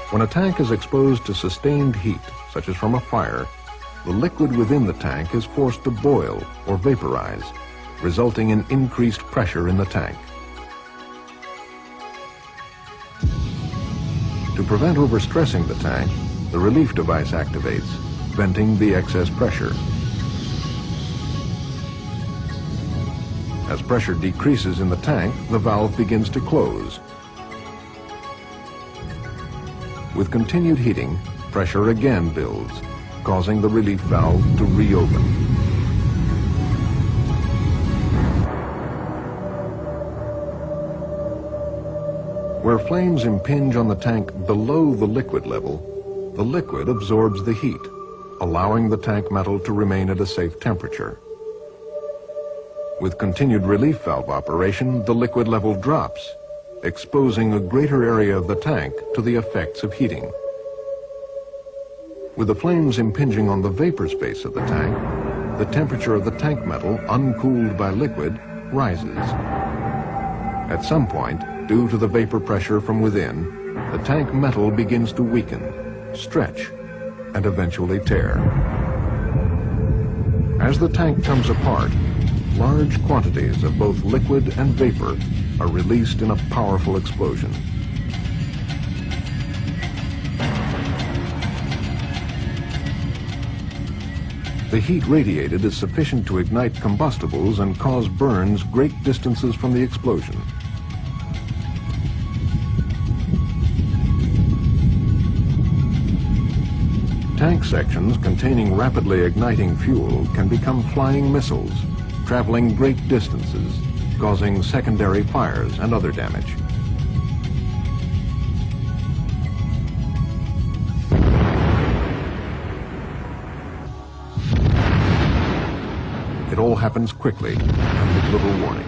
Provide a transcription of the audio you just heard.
When a tank is exposed to sustained heat, such as from a fire, the liquid within the tank is forced to boil or vaporize, resulting in increased pressure in the tank. To prevent overstressing the tank, the relief device activates, venting the excess pressure. As pressure decreases in the tank, the valve begins to close. With continued heating, pressure again builds, causing the relief valve to reopen. Where flames impinge on the tank below the liquid level, the liquid absorbs the heat, allowing the tank metal to remain at a safe temperature. With continued relief valve operation, the liquid level drops, exposing a greater area of the tank to the effects of heating. With the flames impinging on the vapor space of the tank, the temperature of the tank metal, uncooled by liquid, rises. At some point, due to the vapor pressure from within, the tank metal begins to weaken, stretch, and eventually tear. As the tank comes apart, large quantities of both liquid and vapor are released in a powerful explosion. The heat radiated is sufficient to ignite combustibles and cause burns great distances from the explosion. Tank sections containing rapidly igniting fuel can become flying missiles, traveling great distances, causing secondary fires and other damage. It all happens quickly and with little warning.